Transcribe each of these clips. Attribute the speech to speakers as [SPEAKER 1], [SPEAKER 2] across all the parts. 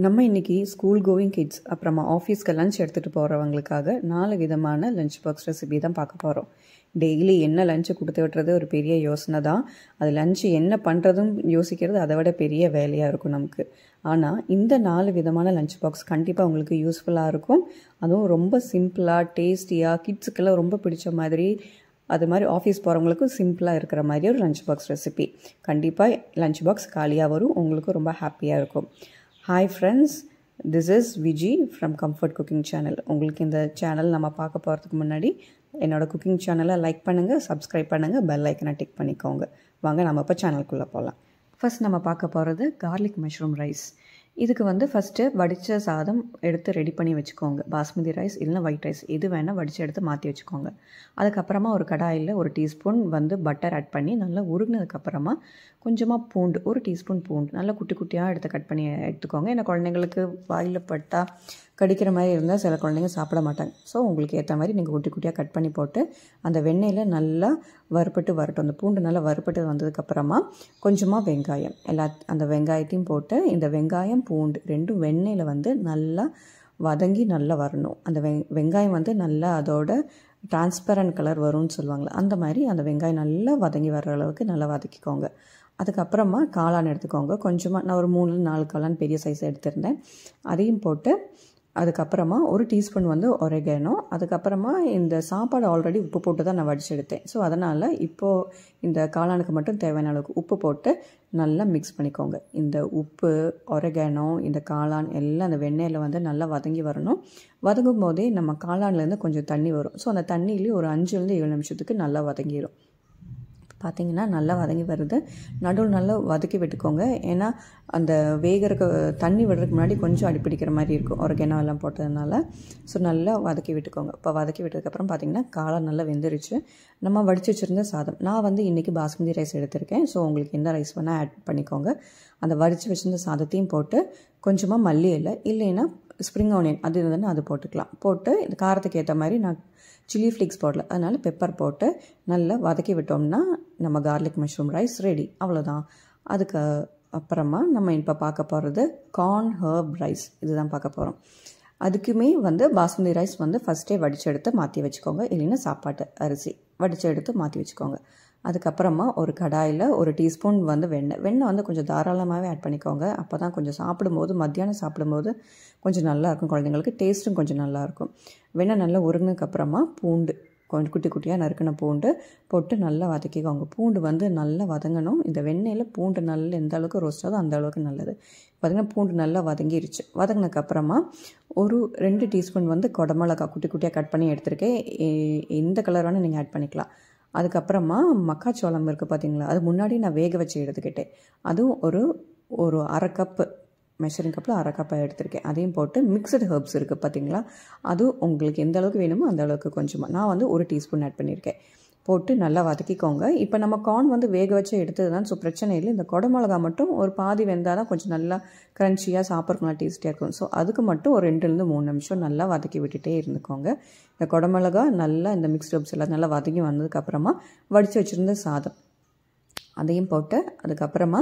[SPEAKER 1] நம்ம இன்றைக்கி school going kids அப்புறமா ஆஃபீஸ்க்கு லஞ்ச் எடுத்துகிட்டு போகிறவங்களுக்காக 4 விதமான லஞ்ச் பாக்ஸ் ரெசிபி தான் பார்க்க போகிறோம். டெய்லி என்ன லஞ்சு கொடுத்து விட்டுறது ஒரு பெரிய யோசனை தான். அது லஞ்சு என்ன பண்ணுறதும் யோசிக்கிறது அதை விட பெரிய வேலையாக இருக்கும் நமக்கு. ஆனால் இந்த 4 விதமான லஞ்ச் பாக்ஸ் கண்டிப்பாக உங்களுக்கு யூஸ்ஃபுல்லாக இருக்கும். அதுவும் ரொம்ப சிம்பிளாக டேஸ்டியாக கிட்ஸுக்கெல்லாம் ரொம்ப பிடிச்ச மாதிரி, அது மாதிரி ஆஃபீஸ் போகிறவங்களுக்கும் சிம்பிளாக இருக்கிற மாதிரி ஒரு லஞ்ச் பாக்ஸ் ரெசிபி. கண்டிப்பாக லஞ்ச் பாக்ஸ் காலியாக வரும், உங்களுக்கும் ரொம்ப ஹாப்பியாக இருக்கும். Hi friends, this is Viji from comfort cooking channel. உங்களுக்கு இந்த சேனல் நம்ம பார்க்க போகிறதுக்கு முன்னாடி என்னோடய குக்கிங் சேனலை லைக் பண்ணுங்கள், சப்ஸ்கிரைப் பண்ணுங்கள், பெல் ஐக்கனை டிக் பண்ணிக்கோங்க. வாங்க நம்ம இப்போ சேனலுக்குள்ளே போகலாம். ஃபர்ஸ்ட் நம்ம பார்க்க போகிறது கார்லிக் மஷ்ரூம் ரைஸ். இதுக்கு ஃபஸ்ட்டு வடித்த சாதம் எடுத்து ரெடி பண்ணி வச்சுக்கோங்க. பாஸ்மதி ரைஸ் இல்லைனா ஒயிட் ரைஸ் எது வேணால் வடித்து எடுத்து மாற்றி வச்சுக்கோங்க. அதுக்கப்புறமா ஒரு கடாயில் 1 டீஸ்பூன் பட்டர் ஆட் பண்ணி நல்லா உருகினதுக்கப்புறமா கொஞ்சமாக பூண்டு, 1 டீஸ்பூன் பூண்டு நல்லா குட்டி குட்டியாக எடுத்து கட் பண்ணி எடுத்துக்கோங்க. ஏன்னா குழந்தைங்களுக்கு வாயில் பட்டால் கடிக்கிற மாதிரி இருந்தால் சில குழந்தைங்க சாப்பிட மாட்டாங்க. ஸோ உங்களுக்கு ஏற்ற மாதிரி நீங்கள் குட்டி குட்டியாக கட் பண்ணி போட்டு அந்த வெண்ணெயில் நல்லா வரட்டும். அந்த பூண்டு நல்லா வறுப்பட்டு வந்ததுக்கப்புறமா கொஞ்சமாக வெங்காயம், அந்த வெங்காயத்தையும் போட்டு இந்த வெங்காயம் பூண்டு ரெண்டும் வெண்ணெயில் நல்லா வதங்கி நல்லா வரணும். அந்த வெங்காயம் நல்லா அதோட டிரான்ஸ்பரண்ட் கலர் வரும்னு சொல்லுவாங்களே, அந்த மாதிரி அந்த வெங்காயம் நல்லா வதங்கி வர்ற அளவுக்கு நல்லா வதக்கிக்கோங்க. அதுக்கப்புறமா காளான் எடுத்துக்கோங்க. கொஞ்சமாக நான் ஒரு 3-4 காளான் பெரிய சைஸ் எடுத்திருந்தேன். அதையும் போட்டு அதுக்கப்புறமா 1 டீஸ்பூன் ஒரேகானோ. அதுக்கப்புறமா இந்த சாப்பாடு ஆல்ரெடி உப்பு போட்டு தான் நான் வடித்து எடுத்தேன். ஸோ அதனால் இப்போது இந்த காளானுக்கு மட்டும் தேவையான அளவுக்கு உப்பு போட்டு நல்லா மிக்ஸ் பண்ணிக்கோங்க. இந்த உப்பு, ஒரேகானோ, இந்த காளான் எல்லாம் அந்த வெண்ணெயில் நல்லா வதங்கி வரணும். வதங்கும் போதே நம்ம காளான்லேருந்து கொஞ்சம் தண்ணி வரும். ஸோ அந்த தண்ணியிலே ஒரு 5-7 நிமிஷத்துக்கு நல்லா வதங்கிடும். பார்த்திங்கன்னா நல்லா வதங்கி வருது. நடுவில் நல்லா வதக்கி விட்டுக்கோங்க. ஏன்னா அந்த வேகிறதுக்கு தண்ணி விடுறதுக்கு முன்னாடி கொஞ்சம் அடிப்பிடிக்கிற மாதிரி இருக்கும் ஒரேகானோ எல்லாம் போட்டதுனால. ஸோ நல்லா வதக்கி விட்டுக்கோங்க. இப்போ வதக்கி விட்டதுக்கப்புறம் பார்த்திங்கன்னா காளான் நல்லா வெந்துருச்சு. நம்ம வடித்து வச்சுருந்த சாதம், நான் இன்றைக்கி பாஸ்மதி ரைஸ் எடுத்திருக்கேன். ஸோ உங்களுக்கு எந்த ரைஸ் வேணால் ஆட் பண்ணிக்கோங்க. அந்த வடித்து வச்சுருந்த சாதத்தையும் போட்டு கொஞ்சமாக மல்லி இலை இல்லைன்னா ஸ்ப்ரிங் ஆனியன் அது இருந்ததுன்னா அது போட்டுக்கலாம். போட்டு இந்த காரத்துக்கு ஏற்ற மாதிரி நான் சில்லி ஃப்ளேக்ஸ் போடல, அதனால் பெப்பர் போட்டு நல்லா வதக்கி விட்டோம்னா நம்ம கார்லிக் மஷ்ரூம் ரைஸ் ரெடி. அவ்வளோதான். அதுக்கு அப்புறமா நம்ம இப்போ பார்க்க போகிறது கார்ன் ஹர்ப் ரைஸ். இதுதான் பார்க்க போகிறோம். அதுக்குமே பாஸ்மதி ரைஸ் ஃபஸ்ட்டே வடித்து எடுத்து மாற்றி வச்சுக்கோங்க. இல்லைன்னா சாப்பாட்டு அரிசி வடித்து எடுத்து மாற்றி வச்சுக்கோங்க. அதுக்கப்புறமா ஒரு கடாயில் 1 டீஸ்பூன் வெண்ணெய் கொஞ்சம் தாராளமாகவே ஆட் பண்ணிக்கோங்க. அப்போ தான் கொஞ்சம் சாப்பிடும்போது மத்தியானம் சாப்பிடும்போது கொஞ்சம் நல்லாயிருக்கும், குழந்தைங்களுக்கு டேஸ்ட்டும் கொஞ்சம் நல்லாயிருக்கும். வெண்ணெய் நல்லா உருங்கினதுக்கப்புறமா பூண்டு கொஞ்சம் குட்டி குட்டியாக நறுக்கின பூண்டு போட்டு நல்லா வதக்கிக்கோங்க. பூண்டு நல்லா வதங்கணும். இந்த வெண்ணெயில் பூண்டு நல்லா எந்த அளவுக்கு ரோஸ்ட் ஆகுதோ அந்த அளவுக்கு நல்லது. பார்த்திங்கன்னா பூண்டு நல்லா வதங்கிருச்சு. வதங்கினதுக்கப்புறமா ஒரு 2 டீஸ்பூன் குடமிளகா குட்டி குட்டியாக கட் பண்ணி எடுத்துருக்கேன். எந்த கலர் வேணால் நீங்கள் ஆட் பண்ணிக்கலாம். அதுக்கப்புறமா மக்காச்சோளம் இருக்குது பார்த்திங்களா, அது முன்னாடி நான் வேக வச்சு எடுத்துக்கிட்டேன். அதுவும் ஒரு அரை கப்பு மெஷரிங் கப்பில் அரை கப்பாக எடுத்திருக்கேன். அதையும் போட்டு மிக்சடு ஹர்ப்ஸ் இருக்குது பார்த்திங்களா, அதுவும் உங்களுக்கு எந்த அளவுக்கு வேணுமோ அந்த அளவுக்கு கொஞ்சமாக நான் 1 டீஸ்பூன் ஆட் பண்ணியிருக்கேன். போட்டு நல்லா வதக்கிக்கோங்க. இப்போ நம்ம கார்ன் வேக வச்சு எடுத்தது தான், ஸோ பிரச்சனை இல்லை. இந்த குடமிளகா மட்டும் ஒரு பாதி வெந்தால் தான் கொஞ்சம் நல்லா க்ரன்ச்சியாக சாப்பிட்றதுக்கு நல்லா டேஸ்டியாக இருக்கும். ஸோ அதுக்கு மட்டும் ஒரு 2-3 நிமிஷம் நல்லா வதக்கி விட்டுட்டே இருந்துக்கோங்க. இந்த குடமிளகா நல்லா இந்த மிக்ஸ்ட் ஹர்ப்ஸ் எல்லாம் நல்லா வதக்கி வந்ததுக்கப்புறமா வடித்து வச்சுருந்த சாதம் அதையும் போட்டு அதுக்கப்புறமா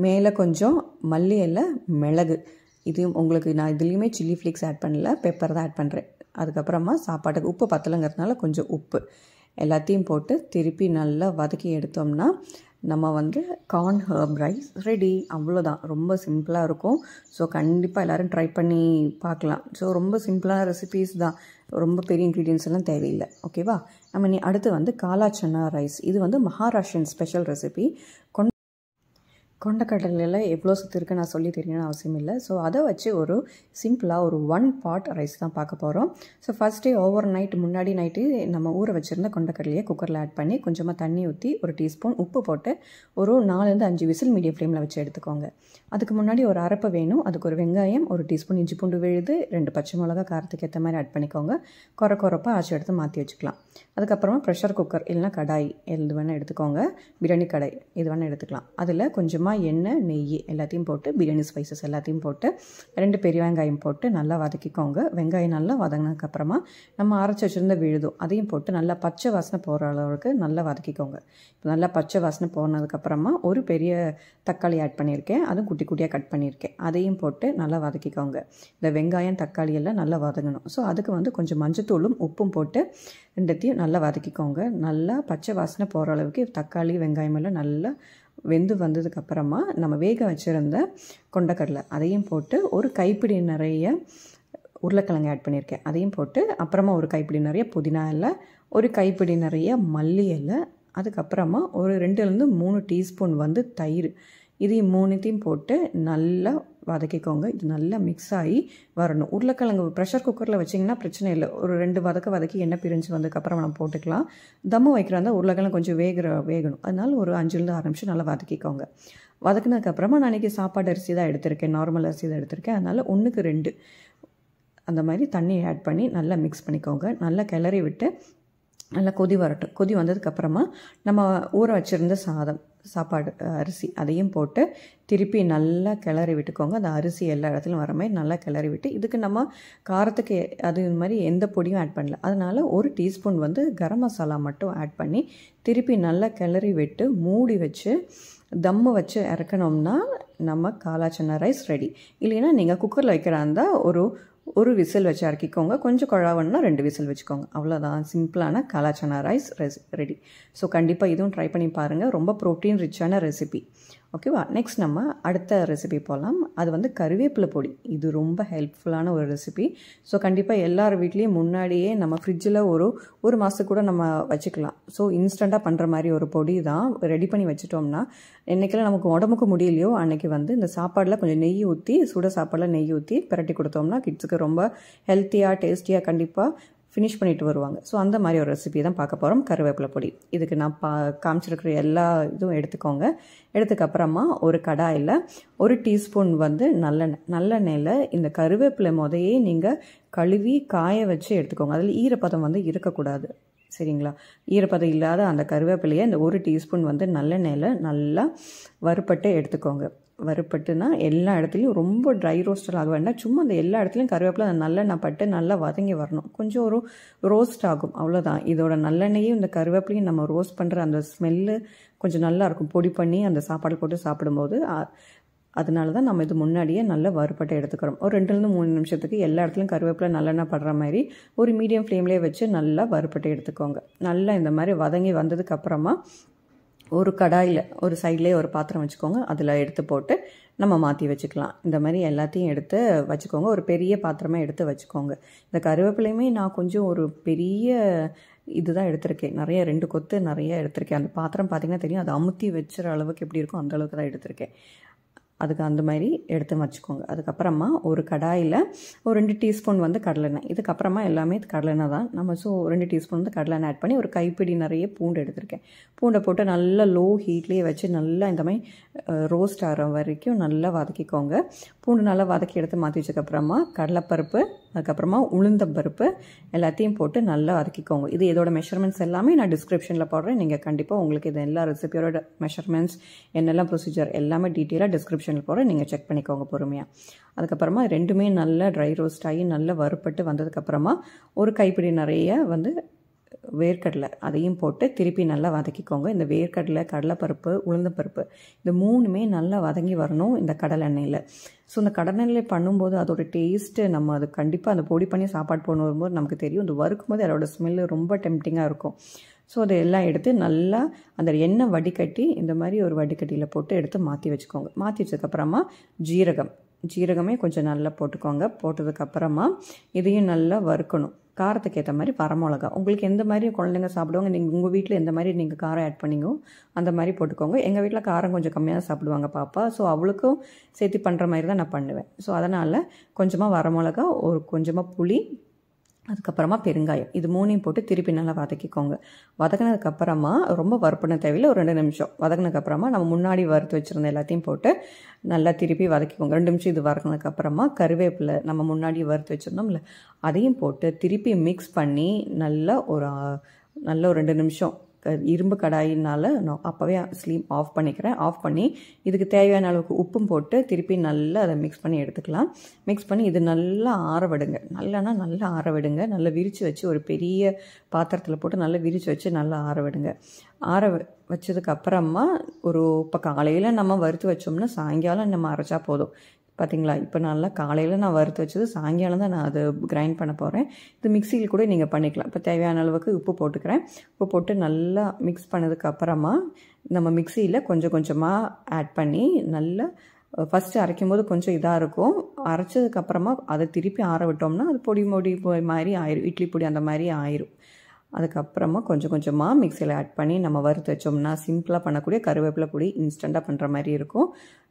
[SPEAKER 1] மேலே கொஞ்சம் மல்லி இலை, மிளகு, இதையும் உங்களுக்கு நான் இதுலேயுமே சில்லி ஃப்ளேக்ஸ் ஆட் பண்ணல, பெப்பர் தான் ஆட் பண்ணுறேன். அதுக்கப்புறமா சாப்பாட்டுக்கு உப்பு பத்தலைங்கிறதுனால கொஞ்சம் உப்பு எல்லாத்தையும் போட்டு திருப்பி நல்லா வதக்கி எடுத்தோம்னா நம்ம கார்ன் ஹர்ப் ரைஸ் ரெடி. அவ்வளோதான், ரொம்ப சிம்பிளாக இருக்கும். ஸோ கண்டிப்பாக எல்லோரும் ட்ரை பண்ணி பார்க்கலாம். ஸோ ரொம்ப சிம்பிளான ரெசிபீஸ் தான், ரொம்ப பெரிய இன்க்ரீடியன்ஸ் எல்லாம் தேவையில்லை. ஓகேவா? நம்ம அடுத்து காலா சன்னா ரைஸ். இது மகாராஷ்டிரன் ஸ்பெஷல் ரெசிபி. கொண்டக்கடலையில் எவ்வளோ சத்து இருக்குது நான் சொல்லி தெரியணும்னு அவசியம் இல்லை. ஸோ அதை வச்சு ஒரு சிம்பிளாக ஒரு 1 பாட் ரைஸ் தான் பார்க்க போகிறோம். ஸோ ஃபஸ்ட்டே ஓவர் நைட் முன்னாடி நைட்டு நம்ம ஊற வச்சுருந்த கொண்டக்கடலையை குக்கரில் ஆட் பண்ணி கொஞ்சமாக தண்ணி ஊற்றி 1 டீஸ்பூன் உப்பு போட்டு ஒரு 4-5 விசில் மீடியம் ஃப்ளேமில் வச்சு எடுத்துக்கோங்க. அதுக்கு முன்னாடி ஒரு அரைப்பு வேணும். அதுக்கு ஒரு வெங்காயம், 1 டீஸ்பூன் இஞ்சி பூண்டு விழுது, 2 பச்சை மிளகா காரத்துக்கு ஏற்ற மாதிரி ஆட் பண்ணிக்கோங்க. குறப்பாக ஆச்சு எடுத்து மாற்றி வச்சுக்கலாம். அதுக்கப்புறமா ப்ரெஷர் குக்கர் இல்லைனா கடாய் எது வேணால் எடுத்துக்கோங்க. பிரியாணி கடாய் எது வேணால் எடுத்துக்கலாம். அதில் கொஞ்சமாக கொஞ்சமாக எண்ணெய் நெய் எல்லாத்தையும் போட்டு பிரியாணி ஸ்பைசஸ் எல்லாத்தையும் போட்டு 2 பெரிய வெங்காயம் போட்டு நல்லா வதக்கிக்கோங்க. வெங்காயம் நல்லா வதங்கினதுக்கப்புறமா நம்ம அரைச்சி வச்சுருந்த விழுதும் அதையும் போட்டு நல்லா பச்சை வாசனை போகிற அளவுக்கு நல்லா வதக்கிக்கோங்க. இப்போ நல்லா பச்சை வாசனை போனதுக்கப்புறமா ஒரு பெரிய தக்காளி ஆட் பண்ணியிருக்கேன், அதுவும் குட்டி குட்டியாக கட் பண்ணியிருக்கேன், அதையும் போட்டு நல்லா வதக்கிக்கோங்க. இந்த வெங்காயம் தக்காளி எல்லாம் நல்லா வதங்கணும். ஸோ அதுக்கு வந்து கொஞ்சம் மஞ்சத்தூளும் உப்பும் போட்டு 2த்தையும் நல்லா வதக்கிக்கோங்க. நல்லா பச்சை வாசனை போகிற அளவுக்கு தக்காளி வெங்காயம் எல்லாம் நல்லா வெந்து வந்ததுக்கப்புறமா நம்ம வேக வச்சுருந்த கொண்டக்கடலை அதையும் போட்டு ஒரு கைப்பிடி நிறைய உருளைக்கிழங்கு ஆட் பண்ணியிருக்கேன், அதையும் போட்டு அப்புறமா ஒரு கைப்பிடி நிறைய புதினா இலை, ஒரு கைப்பிடி நிறைய மல்லி இலை, அதுக்கப்புறமா ஒரு 2லேருந்து 3 டீஸ்பூன் வந்து தயிர், இதையும் 3த்தையும் போட்டு நல்லா வதக்கிக்கோங்க. இது நல்லா மிக்ஸ் ஆகி வரணும். உருளைக்கிழங்கு ப்ரெஷர் குக்கரில் வச்சிங்கன்னா பிரச்சனை இல்லை, ஒரு 2 வதக்கி எண்ணெய் பிரிஞ்சு வந்ததுக்கப்புறம் நம்ம போட்டுக்கலாம். தம்மு வைக்கிறாந்தா உருளைக்கிழங்கு கொஞ்சம் வேகணும், அதனால ஒரு 5லேருந்து 6 நிமிஷம் நல்லா வதக்கிக்கோங்க. வதக்கினதுக்கப்புறமா நான் இன்றைக்கி சாப்பாடு அரிசி தான் எடுத்திருக்கேன், நார்மல் அரிசி தான் எடுத்திருக்கேன், அதனால் 1க்கு 2 அந்த மாதிரி தண்ணி ஆட் பண்ணி நல்லா மிக்ஸ் பண்ணிக்கோங்க. நல்லா கிளறி விட்டு நல்லா கொதி வரட்டும். கொதி வந்ததுக்கப்புறமா நம்ம ஊற வச்சுருந்த சாப்பாடு அரிசி அதையும் போட்டு திருப்பி நல்லா கிளறி விட்டுக்கோங்க. அந்த அரிசி எல்லா இடத்துலையும் வர மாதிரி நல்லா கிளறி விட்டு, இதுக்கு நம்ம காரத்துக்கு அது மாதிரி எந்த பொடியும் ஆட் பண்ணல, அதனால் 1 டீஸ்பூன் வந்து கரம் மசாலா மட்டும் ஆட் பண்ணி திருப்பி நல்லா கிளறி விட்டு மூடி வச்சு தம்மு வச்சு இறக்கணும்னா நம்ம காலா சன்னா ரைஸ் ரெடி. இல்லைன்னா நீங்கள் குக்கரில் வைக்கிறா இருந்தால் ஒரு விசில் வச்சு இறக்கிக்கோங்க, கொஞ்சம் குழாவன்னா 2 விசில் வச்சுக்கோங்க. அவ்வளோதான், சிம்பிளான காலா சன்னா ரைஸ் ரெடி. ஸோ கண்டிப்பாக இதுவும் ட்ரை பண்ணி பாருங்கள், ரொம்ப ப்ரோட்டீன் ரிச்சான ரெசிபி. ஓகேவா? நெக்ஸ்ட் நம்ம அடுத்த ரெசிபி போகலாம். அது வந்து கருவேப்பிலை பொடி. இது ரொம்ப ஹெல்ப்ஃபுல்லான ஒரு ரெசிபி. ஸோ கண்டிப்பாக எல்லார் வீட்லேயும் முன்னாடியே நம்ம ஃப்ரிட்ஜில் ஒரு மாதத்துக்கு கூட நம்ம வச்சுக்கலாம். ஸோ இன்ஸ்டண்ட்டாக பண்ணுற மாதிரி ஒரு பொடி தான். ரெடி பண்ணி வச்சுட்டோம்னா என்றைக்கெல்லாம் நமக்கு உடம்புக்கு முடியலையோ அன்றைக்கி வந்து இந்த சாப்பாடில் கொஞ்சம் நெய் ஊற்றி, சுட சாப்பாடில் நெய் ஊற்றி பிரட்டி கொடுத்தோம்னா கிட்ஸுக்கு ரொம்ப ஹெல்த்தியாக டேஸ்டியாக கண்டிப்பாக ஃபினிஷ் பண்ணிட்டு வருவாங்க. ஸோ அந்த மாதிரி ஒரு ரெசிபி தான் பார்க்க போகிறோம், கருவேப்பிலை பொடி. இதுக்கு நான் காமிச்சிருக்கிற எல்லா இதுவும் எடுத்துக்கோங்க. எடுத்துக்கப்புறமா ஒரு கடாயில் 1 டீஸ்பூன் வந்து நல்லெண்ணெயில் இந்த கருவேப்பிலை முதையே நீங்கள் கழுவி காய வச்சு எடுத்துக்கோங்க. அதில் ஈரப்பதம் வந்து இருக்கக்கூடாது, சரிங்களா? ஈரப்பதம் இல்லாத அந்த கருவேப்பிலையை இந்த 1 டீஸ்பூன் வந்து நல்லெண்ணெயில் நல்லா வறுப்பட்டு எடுத்துக்கோங்க. வறுப்பட்டுனா எல்லா இடத்துலையும் ரொம்ப ட்ரை ரோஸ்டர் ஆக வேண்டாம், சும்மா அந்த எல்லா இடத்துலையும் கருவேப்பிலை நல்லெண்ணெய் பட்டு நல்லா வதங்கி வரணும். கொஞ்சம் ஒரு ரோஸ்ட் ஆகும், அவ்வளோதான். இதோட நல்லெண்ணெயும் இந்த கருவேப்பிலையும் நம்ம ரோஸ்ட் பண்ணுற அந்த ஸ்மெல்லு கொஞ்சம் நல்லாயிருக்கும், பொடி பண்ணி அந்த சாப்பாடு போட்டு சாப்பிடும்போது. அதனால தான் நம்ம இது முன்னாடியே நல்லா வறுப்பட்டு எடுத்துக்கிறோம். ஒரு 2லேருந்து 3 நிமிஷத்துக்கு எல்லா இடத்துலையும் கருவேப்பிலை நல்லெண்ணெய் படுற மாதிரி ஒரு மீடியம் ஃப்ளேம்லேயே வச்சு நல்லா வறுப்பட்டு எடுத்துக்கோங்க. நல்லா இந்த மாதிரி வதங்கி வந்ததுக்கப்புறமா ஒரு கடாயில் ஒரு சைட்லேயே ஒரு பாத்திரம் வச்சுக்கோங்க, அதில் எடுத்து போட்டு நம்ம மாற்றி வச்சுக்கலாம். இந்த மாதிரி எல்லாத்தையும் எடுத்து வச்சுக்கோங்க, ஒரு பெரிய பாத்திரமே எடுத்து வச்சுக்கோங்க. இந்த கருவேப்பிலையுமே நான் கொஞ்சம் ஒரு பெரிய இதுதான் எடுத்திருக்கேன், நிறைய 2 கொத்து நிறைய எடுத்திருக்கேன். அந்த பாத்திரம் பார்த்திங்கன்னா தெரியும், அது அமுத்தி வச்சுற அளவுக்கு எப்படி இருக்கும் அந்த அளவுக்கு தான் எடுத்திருக்கேன். அதுக்கு அந்த மாதிரி எடுத்து வச்சுக்கோங்க. அதுக்கப்புறமா ஒரு கடாயில் ஒரு 2 டீஸ்பூன் வந்து கடலெண்ணெய், இதுக்கப்புறமா எல்லாமே கடலெண்ணெய் தான் நம்ம. ஸோ 2 டீஸ்பூன் வந்து கடலெண்ணெய் ஆட் பண்ணி ஒரு கைப்பிடி நிறைய பூண்டு எடுத்திருக்கேன். பூண்டை போட்டு நல்லா லோ ஹீட்லேயே வச்சு நல்லா இந்த மாதிரி ரோஸ்ட் ஆகிற வரைக்கும் நல்லா வதக்கிக்கோங்க. பூண்டு நல்லா வதக்கி எடுத்து மாற்றி வச்சதுக்கப்புறமா கடலைப்பருப்பு, அதுக்கப்புறமா உளுந்தம்பருப்பு எல்லாத்தையும் போட்டு நல்லா வதக்கிக்கோங்க. இது இதோட மெஷர்மெண்ட்ஸ் எல்லாமே நான் டிஸ்கிரிப்ஷனில் போடுறேன், நீங்கள் கண்டிப்பாக உங்களுக்கு இது எல்லா ரெசிபியோட மெஷர்மெண்ட்ஸ் என்னெல்லாம் ப்ரொசீஜர் எல்லாமே டீட்டெயிலாக டிஸ்கிரிப்ஷனில் போகிறேன், நீங்கள் செக் பண்ணிக்கோங்க பொறுமையாக. அதுக்கப்புறமா 2மே நல்லா ட்ரை ரோஸ்ட் ஆகி நல்லா வறுப்பட்டு வந்ததுக்கப்புறமா ஒரு கைப்பிடி நிறைய வந்து வேர்க்கடலை அதையும் போட்டு திருப்பி நல்லா வதக்கிக்கோங்க. இந்த வேர்க்கடலை, கடலைப்பருப்பு, உளுந்தம்பருப்பு இந்த 3மே நல்லா வதங்கி வரணும் இந்த கடலெண்ணெயில். ஸோ இந்த கடலெண்ணெயில் பண்ணும்போது அதோட டேஸ்ட்டு நம்ம அது கண்டிப்பாக அந்த பொடி பண்ணி சாப்பாடு போன வரும்போது நமக்கு தெரியும், இந்த வறுக்கும் போது அதோட ஸ்மெல்லு ரொம்ப டெம்டிங்காக இருக்கும். ஸோ அதை எல்லாம் எடுத்து நல்லா அந்த எண்ணெய் வடிகட்டி இந்த மாதிரி ஒரு வடிகட்டியில் போட்டு எடுத்து மாற்றி வச்சுக்கோங்க. மாற்றி வச்சதுக்கப்புறமா ஜீரகமே கொஞ்சம் நல்லா போட்டுக்கோங்க. போட்டதுக்கப்புறமா இதையும் நல்லா வறுக்கணும். காரத்துக்கு ஏற்ற மாதிரி வரமிளகா, உங்களுக்கு எந்த மாதிரி குழந்தைங்க சாப்பிடுவாங்க, நீங்கள் உங்கள் வீட்டில் எந்த மாதிரி நீங்கள் காரம் ஆட் பண்ணிங்கோ அந்த மாதிரி போட்டுக்கோங்க. எங்கள் வீட்டில் காரம் கொஞ்சம் கம்மியாக சாப்பிடுவாங்க பாப்பா, ஸோ அவளுக்கும் சேர்த்து பண்ணுற மாதிரி தான் நான் பண்ணுவேன். ஸோ அதனால் கொஞ்சமாக வரமிளகா, ஒரு கொஞ்சமாக புளி, அதுக்கப்புறமா பெருங்காயம், இது 3ஐயும் போட்டு திருப்பி நல்லா வதக்கிக்கோங்க. வதக்கினதுக்கப்புறமா ரொம்ப வறுப்பண்ண தேவையில்லை, ஒரு 2 நிமிஷம் வதக்கினதுக்கப்புறமா நம்ம முன்னாடி வறுத்து வச்சுருந்த எல்லாத்தையும் போட்டு நல்லா திருப்பி வதக்கிக்கோங்க. 2 நிமிஷம் இது வதக்கினதுக்கப்புறமா கருவேப்பிலை நம்ம முன்னாடி வறுத்து வச்சுருந்தோம்ல அதையும் போட்டு திருப்பி மிக்ஸ் பண்ணி நல்லா ஒரு 2 நிமிஷம் இரும்பு கடாயினால் நான் அப்போவே ஸ்லீம் ஆஃப் பண்ணிக்கிறேன். ஆஃப் பண்ணி இதுக்கு தேவையான அளவுக்கு உப்பும் போட்டு திருப்பி நல்லா அதை மிக்ஸ் பண்ணி எடுத்துக்கலாம். மிக்ஸ் பண்ணி இது நல்லா ஆற விடுங்க. நல்லா ஆற விடுங்க. நல்லா விரித்து வச்சு ஒரு பெரிய பாத்திரத்தில் போட்டு நல்லா விரித்து வச்சு நல்லா ஆற விடுங்க. ஆற வச்சதுக்கப்புறமா இப்போ காலையில் நம்ம வறுத்து வச்சோம்னா சாயங்காலம் நம்ம அரைச்சா போதும். பார்த்தீங்களா, இப்போ நல்லா காலையில் நான் வறுத்து வச்சது, சாயங்காலம் தான் நான் அதை கிரைண்ட் பண்ண போகிறேன். இது மிக்சியில் கூட நீங்கள் பண்ணிக்கலாம். இப்போ தேவையான அளவுக்கு உப்பு போட்டுக்கிறேன். உப்பு போட்டு நல்லா மிக்ஸ் பண்ணதுக்கப்புறமா நம்ம மிக்சியில் கொஞ்சம் கொஞ்சமாக ஆட் பண்ணி நல்லா ஃபஸ்ட்டு அரைக்கும் போது கொஞ்சம் இதாக இருக்கும். அரைச்சதுக்கப்புறமா அதை திருப்பி ஆற விட்டோம்னா அது பொடி மாதிரி ஆயிரும். இட்லி பொடி அந்த மாதிரி ஆயிரும். அதுக்கப்புறமா கொஞ்சம் கொஞ்சமாக மிக்சியில் ஆட் பண்ணி நம்ம வறுத்து வச்சோம்னா சிம்பிளாக பண்ணக்கூடிய கருவேப்பிலை பொடி இன்ஸ்டண்ட்டாக பண்ணுற மாதிரி இருக்கும்.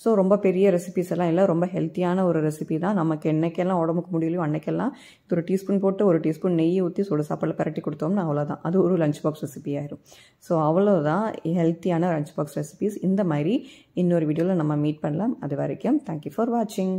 [SPEAKER 1] ஸோ ரொம்ப பெரிய ரெசிபிஸ் எல்லாம் இல்லை, ரொம்ப ஹெல்த்தியான ஒரு ரெசிபி தான். நமக்கு என்னைக்கெல்லாம் உடம்புக்கு முடியலையோ அன்னைக்கெல்லாம் இது ஒரு டீஸ்பூன் போட்டு ஒரு டீஸ்பூன் நெய் ஊற்றி சுடு சாப்பாடில் பரட்டி கொடுத்தோம்னா அவ்வளோதான், அது ஒரு லஞ்ச் பாக்ஸ் ரெசிபி ஆயிரும். ஸோ அவ்வளோதான் ஹெல்த்தியான லஞ்ச் பாக்ஸ் ரெசிபிஸ். இந்த மாதிரி இன்னொரு வீடியோவில் நம்ம மீட் பண்ணலாம். அது வரைக்கும் தேங்க்யூ ஃபார் வாட்சிங்.